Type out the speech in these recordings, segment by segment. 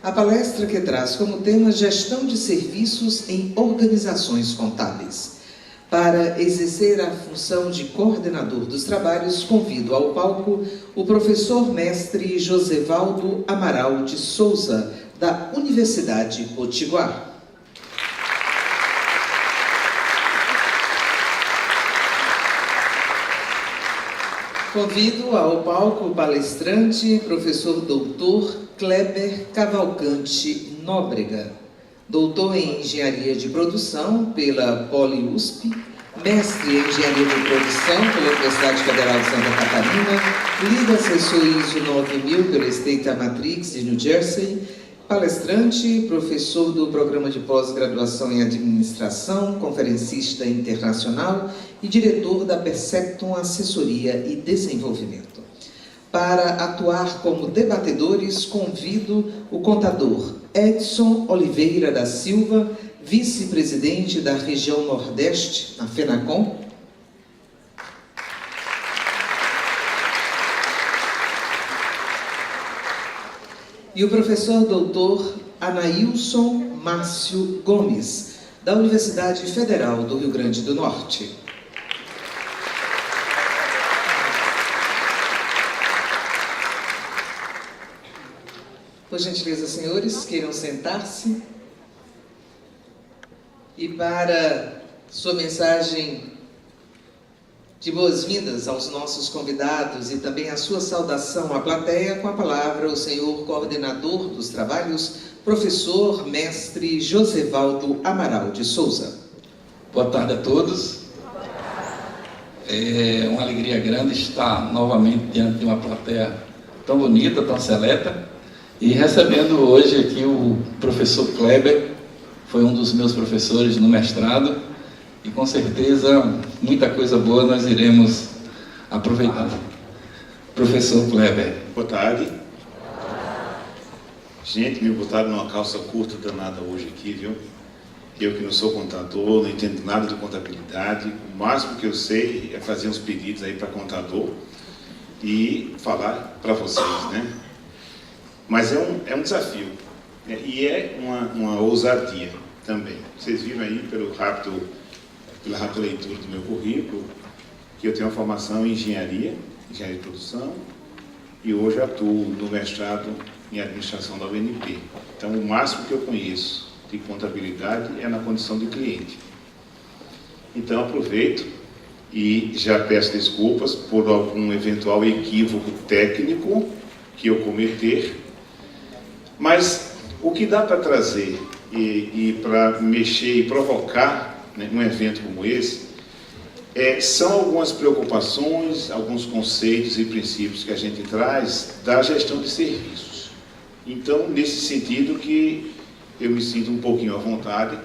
A palestra que traz como tema Gestão de Serviços em Organizações Contábeis. Para exercer a função de coordenador dos trabalhos, convido ao palco o professor mestre Josevaldo Amaral de Souza, da Universidade Potiguar. Convido ao palco o palestrante, professor doutor Kleber Cavalcante Nóbrega, doutor em Engenharia de Produção pela Poli-USP, mestre em Engenharia de Produção pela Universidade Federal de Santa Catarina, líder assessor ISO 9000 pela State Matrix de New Jersey, palestrante, professor do Programa de Pós-Graduação em Administração, conferencista internacional e diretor da Perceptum Assessoria e Desenvolvimento. Para atuar como debatedores, convido o contador Edson Oliveira da Silva, vice-presidente da região Nordeste, na FENACOM. E o professor doutor Anailson Márcio Gomes, da Universidade Federal do Rio Grande do Norte. Por gentileza, senhores, queiram sentar-se. E para sua mensagem de boas-vindas aos nossos convidados e também a sua saudação à plateia, com a palavra o senhor coordenador dos trabalhos, professor mestre Josevaldo Amaral de Souza. Boa tarde a todos. É uma alegria grande estar novamente diante de uma plateia tão bonita, tão seleta, e recebendo hoje aqui o professor Kleber, foi um dos meus professores no mestrado, e com certeza muita coisa boa nós iremos aproveitar. Professor Kleber. Boa tarde. Gente, me botaram numa calça curta danada hoje aqui, viu? Eu que não sou contador, não entendo nada de contabilidade, o máximo que eu sei é fazer uns pedidos aí para contador e falar para vocês, né? Mas é um desafio, né? E é uma ousadia também. Vocês viram aí pela rápida leitura do meu currículo que eu tenho uma formação em engenharia de produção, e hoje atuo no mestrado em administração da UNP. Então, o máximo que eu conheço de contabilidade é na condição de cliente. Então, aproveito e já peço desculpas por algum eventual equívoco técnico que eu cometer, mas o que dá para trazer e para mexer e provocar, né, um evento como esse, são algumas preocupações, alguns conceitos e princípios que a gente traz da gestão de serviços. Então, nesse sentido que eu me sinto um pouquinho à vontade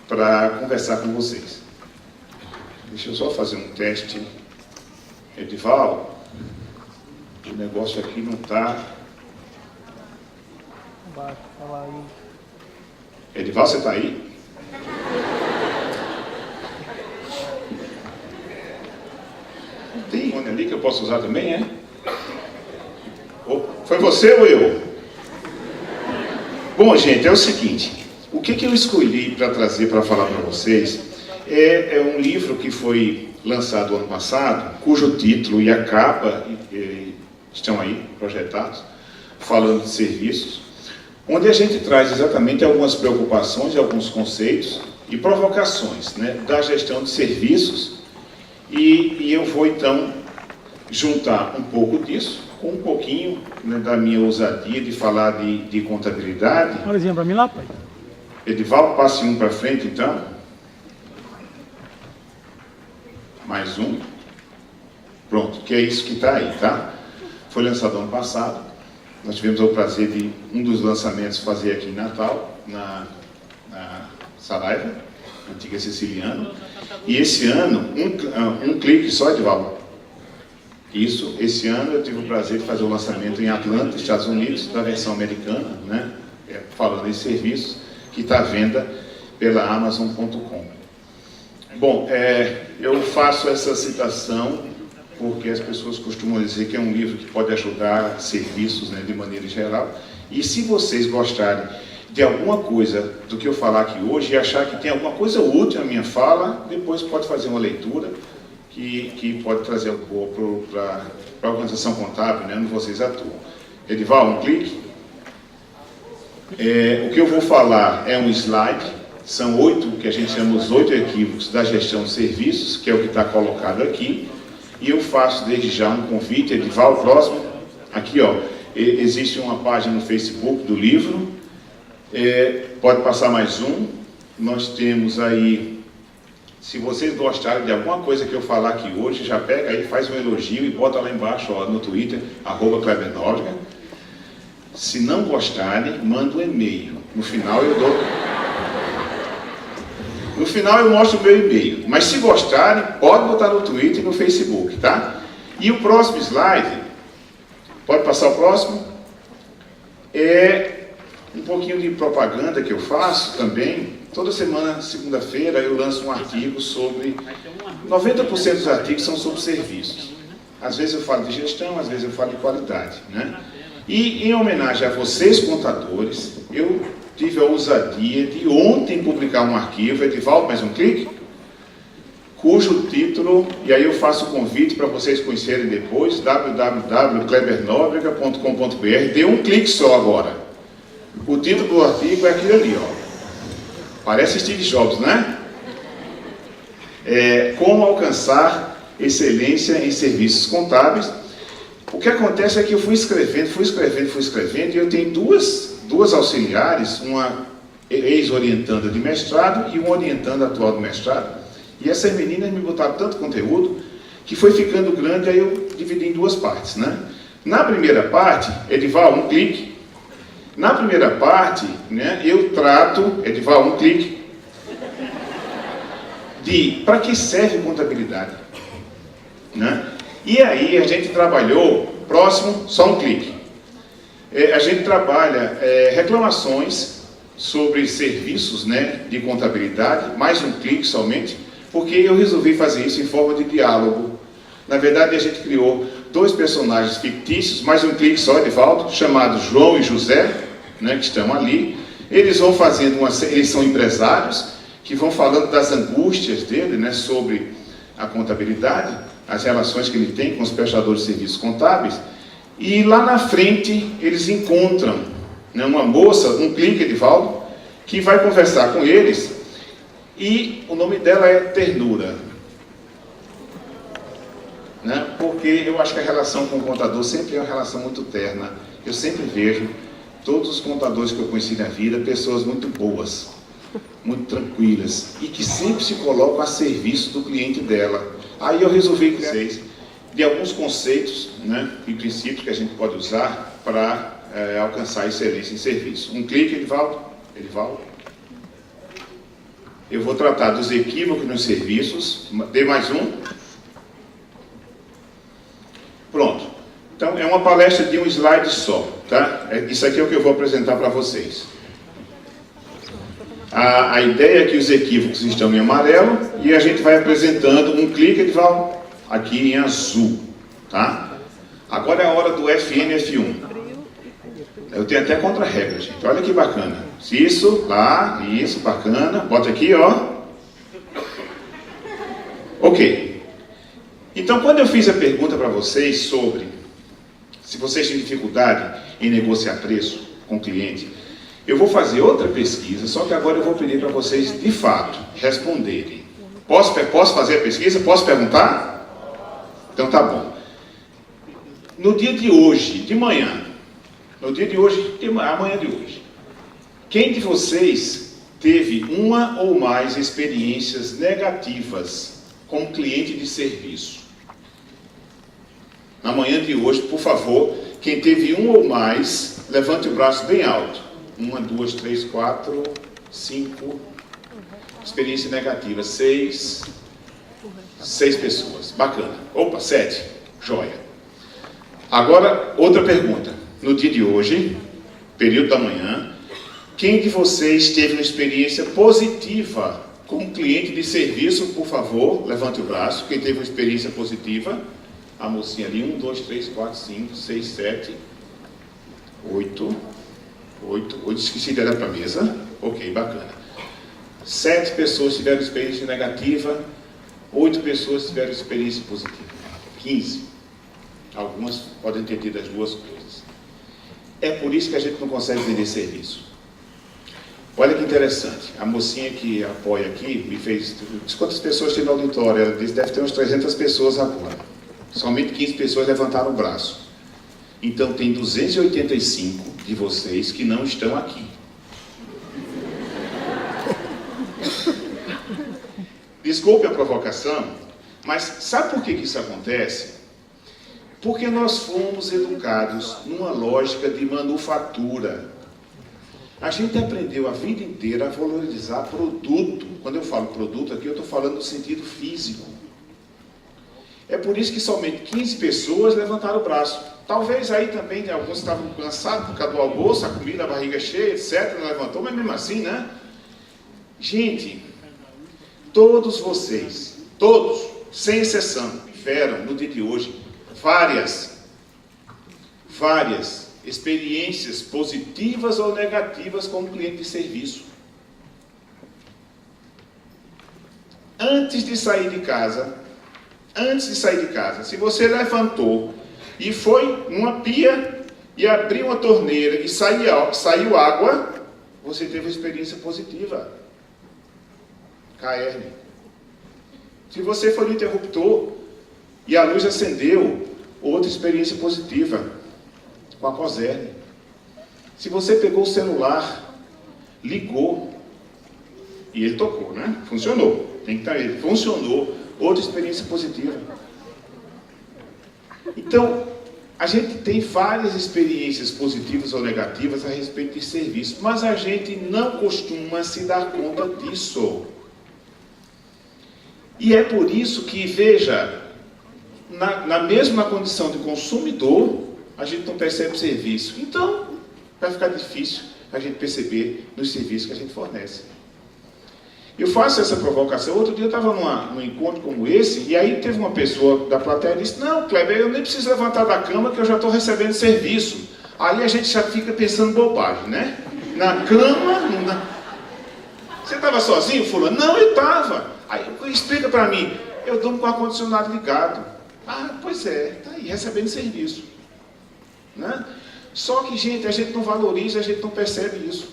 para conversar com vocês. Deixa eu só fazer um teste. Edival, o negócio aqui não está... Edival, você está aí? Tem um ali que eu posso usar também, é? Foi você ou eu? Bom, gente, é o seguinte, o que eu escolhi para trazer para falar para vocês é um livro que foi lançado ano passado, cujo título e a capa estão aí projetados, falando de serviços, onde a gente traz exatamente algumas preocupações, alguns conceitos e provocações, né, da gestão de serviços, e eu vou então juntar um pouco disso com um pouquinho, né, da minha ousadia de falar de contabilidade. Olha para mim lá, pai. Edival, passe um para frente então. Mais um. Pronto, que é isso que está aí, tá? Foi lançado ano passado. Nós tivemos o prazer de um dos lançamentos fazer aqui em Natal, na Saraiva, antiga Siciliana. E esse ano, um clique só, Edival. Isso, esse ano eu tive o prazer de fazer o lançamento em Atlanta, Estados Unidos, da versão americana, né? Falando em serviços, que está à venda pela Amazon.com. Bom, eu faço essa citação porque as pessoas costumam dizer que é um livro que pode ajudar serviços, né, de maneira geral, E se vocês gostarem de alguma coisa do que eu falar aqui hoje e achar que tem alguma coisa útil na minha fala, depois pode fazer uma leitura que pode trazer algo boa para a organização contábil, né, onde vocês atuam. Edival, um clique. O que eu vou falar é um slide, são 8, que a gente chama os 8 equívocos da gestão de serviços, que é o que está colocado aqui, e eu faço desde já um convite, Edival, próximo, aqui ó, existe uma página no Facebook do livro, pode passar mais um, nós temos aí, se vocês gostarem de alguma coisa que eu falar aqui hoje, já pega aí, faz um elogio e bota lá embaixo, ó, no Twitter, @KleberNóbrega. Se não gostarem, manda um e-mail. No final eu mostro o meu e-mail. Mas se gostarem, pode botar no Twitter e no Facebook, tá? E o próximo slide, pode passar o próximo? É um pouquinho de propaganda que eu faço também. Toda semana, segunda-feira, eu lanço um artigo sobre... 90% dos artigos são sobre serviços. Às vezes eu falo de gestão, às vezes eu falo de qualidade, né? E em homenagem a vocês, contadores, eu tive a ousadia de ontem publicar um arquivo, Edivaldo, mais um clique, cujo título, e aí eu faço o convite para vocês conhecerem depois, www.klebernobrega.com.br, dê um clique só agora. O título do artigo é aquele ali, ó. Parece Steve Jobs, né? Como alcançar excelência em serviços contábeis. O que acontece é que eu fui escrevendo, e eu tenho duas auxiliares, uma ex-orientanda de mestrado e uma orientanda atual do mestrado. E essas meninas me botaram tanto conteúdo que foi ficando grande, aí eu dividi em duas partes, né? Na primeira parte, Edival, um clique. Na primeira parte, né, eu trato, Edival, um clique, de para que serve contabilidade, né? E aí a gente trabalhou, próximo, só um clique. A gente trabalha reclamações sobre serviços, né, de contabilidade, mais um clique somente, porque eu resolvi fazer isso em forma de diálogo. Na verdade, a gente criou 2 personagens fictícios, mais um clique só, Edivaldo, chamados João e José, né, que estão ali. Eles vão fazendo eles são empresários, que vão falando das angústias dele, né, sobre a contabilidade, as relações que ele tem com os prestadores de serviços contábeis, e lá na frente eles encontram, né, uma moça, um clique, Edivaldo, que vai conversar com eles, e o nome dela é Ternura, né, porque eu acho que a relação com o contador sempre é uma relação muito terna. Eu sempre vejo todos os contadores que eu conheci na vida, pessoas muito boas, muito tranquilas, e que sempre se colocam a serviço do cliente dela. Aí eu resolvi criar de alguns conceitos, né, e princípios que a gente pode usar para alcançar a excelência em serviço. Um clique, Edivaldo. Eu vou tratar dos equívocos nos serviços. Dê mais um. Pronto. Então, é uma palestra de um slide só, tá? Isso aqui é o que eu vou apresentar para vocês. A ideia é que os equívocos estão em amarelo e a gente vai apresentando um clique, Edivaldo, aqui em azul, tá? Agora é a hora do FN F1. Eu tenho até contra-regra, gente. Olha que bacana. Isso, lá, isso, bacana. Bota aqui, ó. Ok. Então, quando eu fiz a pergunta para vocês sobre se vocês têm dificuldade em negociar preço com o cliente, eu vou fazer outra pesquisa, só que agora eu vou pedir para vocês, de fato, responderem. Posso fazer a pesquisa? Posso perguntar? Então tá bom. No dia de hoje, de manhã, amanhã de hoje, quem de vocês teve uma ou mais experiências negativas como cliente de serviço? Na manhã de hoje, por favor, quem teve um ou mais, levante o braço bem alto. 1, 2, 3, 4, 5, experiência negativa, 6 pessoas, bacana. Opa, 7, joia. Agora, outra pergunta. No dia de hoje, período da manhã, quem de vocês teve uma experiência positiva como cliente de serviço, por favor, levante o braço. Quem teve uma experiência positiva? A mocinha ali, 1, 2, 3, 4, 5, 6, 7, 8, 8, esqueci de olhar para a mesa. Ok, bacana. 7 pessoas tiveram experiência negativa, 8 pessoas tiveram experiência positiva. 15. Algumas podem ter tido as duas coisas. É por isso que a gente não consegue vender serviço. Olha que interessante, a mocinha que apoia aqui me fez... Quantas pessoas tem no auditório? Ela disse, deve ter umas 300 pessoas agora. Somente 15 pessoas levantaram o braço. Então tem 285 de vocês que não estão aqui. Desculpe a provocação, mas sabe por que isso acontece? Porque nós fomos educados numa lógica de manufatura. A gente aprendeu a vida inteira a valorizar produto. Quando eu falo produto aqui, eu estou falando no sentido físico. É por isso que somente 15 pessoas levantaram o braço. Talvez aí também alguns estavam cansados por causa do almoço, a comida, a barriga cheia, etc. Não levantou, mas mesmo assim, né? Gente, todos vocês, todos, sem exceção, tiveram no dia de hoje várias experiências positivas ou negativas como cliente de serviço. Antes de sair de casa, se você levantou e foi numa pia e abriu uma torneira e saiu água, você teve uma experiência positiva. KR. Se você foi no interruptor e a luz acendeu, outra experiência positiva. Com a COSERN. Se você pegou o celular, ligou, e ele tocou, né? Funcionou. Tem que estar ele. Funcionou. Outra experiência positiva. Então, a gente tem várias experiências positivas ou negativas a respeito de serviço, mas a gente não costuma se dar conta disso. E é por isso que, veja, na mesma condição de consumidor, a gente não percebe o serviço. Então, vai ficar difícil a gente perceber nos serviços que a gente fornece. Eu faço essa provocação. Outro dia eu estava num encontro como esse, e aí teve uma pessoa da plateia que disse, não, Kleber, eu nem preciso levantar da cama que eu já estou recebendo serviço. Aí a gente já fica pensando bobagem, né? Na cama... Você estava sozinho, fulano? Não, eu estava. Aí explica para mim, eu durmo com o ar-condicionado ligado. Ah, pois é, está aí, recebendo serviço. Né? Só que, gente, a gente não valoriza, a gente não percebe isso.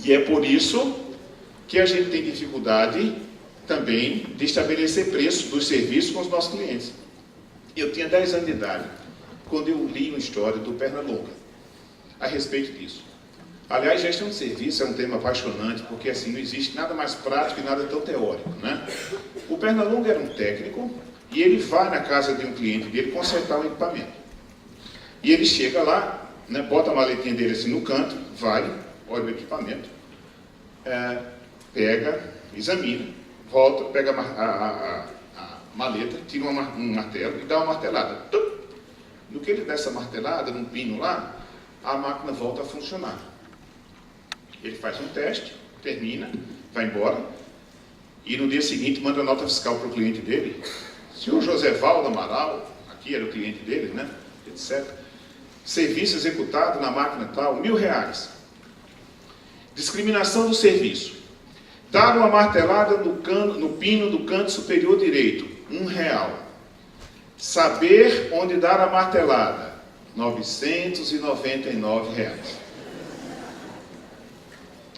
E é por isso que a gente tem dificuldade também de estabelecer preço dos serviços com os nossos clientes. Eu tinha 10 anos de idade, quando eu li uma história do Pernalonga, a respeito disso. Aliás, gestão de serviço é um tema apaixonante, porque assim, não existe nada mais prático e nada tão teórico. Né? O Pernalonga era um técnico, e ele vai na casa de um cliente dele consertar um equipamento. E ele chega lá, né, bota a maletinha dele assim no canto, vai, olha o equipamento, pega, examina, volta, pega a maleta, tira um martelo e dá uma martelada. Tum! No que ele dá essa martelada, num pino lá, a máquina volta a funcionar. Ele faz um teste, termina, vai embora, e no dia seguinte manda nota fiscal para o cliente dele. Senhor Josévaldo Amaral, aqui era o cliente dele, né, etc. Serviço executado na máquina tal, R$1.000. Discriminação do serviço. Dar uma martelada no pino do canto superior direito, R$1. Saber onde dar a martelada, R$999.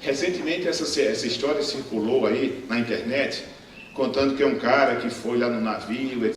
Recentemente essa história circulou aí na internet, contando que é um cara que foi lá no navio, etc.